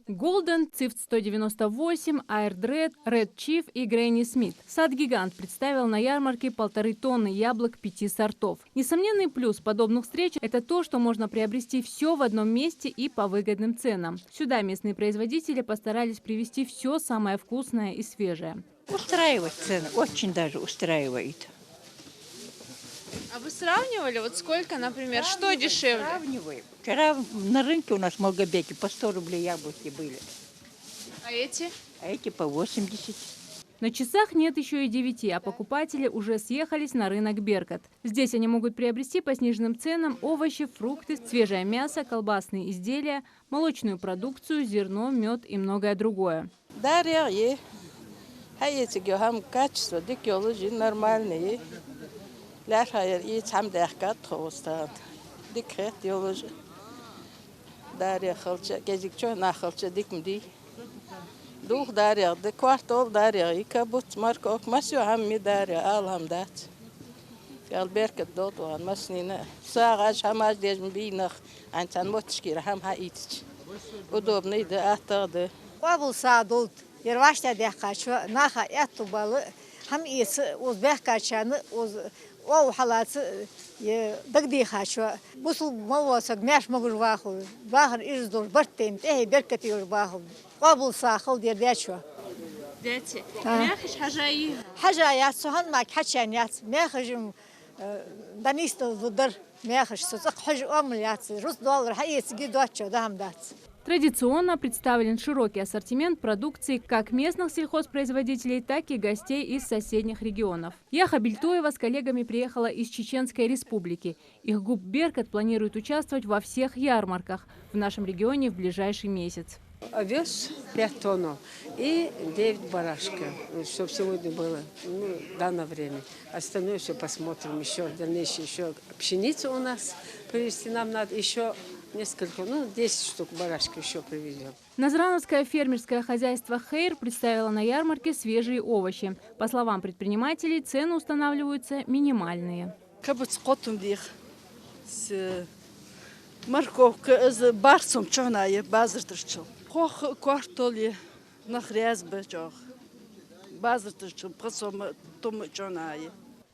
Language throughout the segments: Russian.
Golden, Цифт 198, Airdred, Red Chief и Granny Smith. Сад-гигант представил на ярмарке 1,5 тонны яблок 5 сортов. Несомненный плюс подобных встреч – это то, что можно приобрести все в одном месте и по выгодным ценам. Сюда местные производители постарались привезти все самое вкусное и свежее. Устраивает цены, очень даже устраивает. А вы сравнивали, вот сколько, например, что дешевле? Сравниваем. Вчера на рынке у нас в Малгобеке по 100 рублей яблоки были. А эти? А эти по 80. На часах нет еще и 9, а покупатели уже съехались на рынок Беркат. Здесь они могут приобрести по сниженным ценам овощи, фрукты, свежее мясо, колбасные изделия, молочную продукцию, зерно, мед и многое другое. качество, нормальные. Дух дарья, де квартал дарья, и кабут маркок, масю хамми дарья, алхамдат. Алберкет дотуан, маснина. Сагаш хамаш дежм бинах, антан мотшкир хам хаитч. Удобный да атады. Кабул садулт, ервашта дехачва, наха этубалы, хам ис узбекачаны, او حالات دقدي خاشوا بوصل مواسق ماش مغر واخو باخر إرزدور برتين تهي بركتي ورباخو قابل ساخل دير ديشوا Дети. Мяхиш хажаи. حاجات سهل ماك حشانيات ماخجم دانيستو ضدر ماخش سوق حج أمليات رز دولار حيس جدواتشو دام دات. Традиционно представлен широкий ассортимент продукции как местных сельхозпроизводителей, так и гостей из соседних регионов. Яха Бельтоева с коллегами приехала из Чеченской Республики. Их ГУП «Беркат» планирует участвовать во всех ярмарках в нашем регионе в ближайший месяц. Овес 5 тонн и 9 барашка, чтобы сегодня было в данное время. Остальное все посмотрим еще, дальнейшее еще пшеницу у нас привезти нам надо, еще несколько, 10 штук барашка еще привезем. Назрановское фермерское хозяйство «Хейр» представило на ярмарке свежие овощи. По словам предпринимателей, цены устанавливаются минимальные. Морковка из барсом чоная базартрчил. Хох квартали на хрязбечах. Базартрчил, посом том чоная.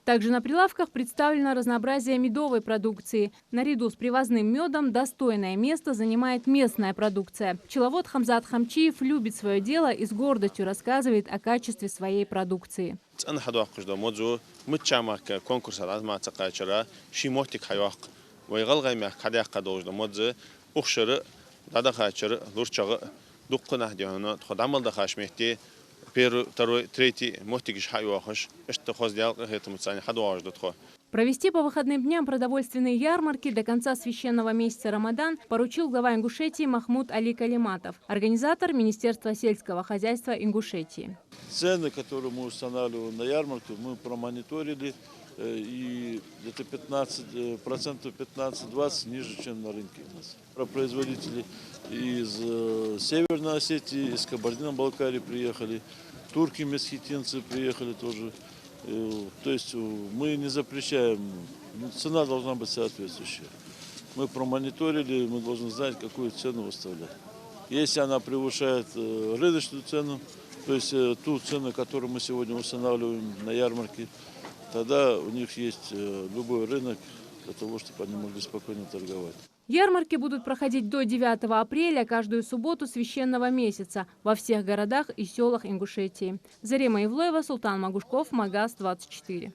Также на прилавках представлено разнообразие медовой продукции. Наряду с привозным медом достойное место занимает местная продукция. Пчеловод Хамзат Хамчиев любит свое дело и с гордостью рассказывает о качестве своей продукции. Провести по выходным дням продовольственные ярмарки до конца священного месяца Рамадан поручил глава Ингушетии Махмуд Али Калиматов, организатор Министерства сельского хозяйства Ингушетии. Цены, которые мы устанавливаем на ярмарке, мы промониторили, и где-то 15%, 15-20 ниже, чем на рынке у нас. Производители из Северной Осетии, из Кабардино-Балкарии приехали, турки, месхетинцы приехали тоже. То есть мы не запрещаем, цена должна быть соответствующая. Мы промониторили, мы должны знать, какую цену выставлять. Если она превышает рыночную цену, то есть ту цену, которую мы сегодня устанавливаем на ярмарке, тогда у них есть любой рынок для того, чтобы они могли спокойно торговать. Ярмарки будут проходить до 9 апреля каждую субботу священного месяца во всех городах и селах Ингушетии. Зарема Ивлоева, Султан Магушков, Магаз 24.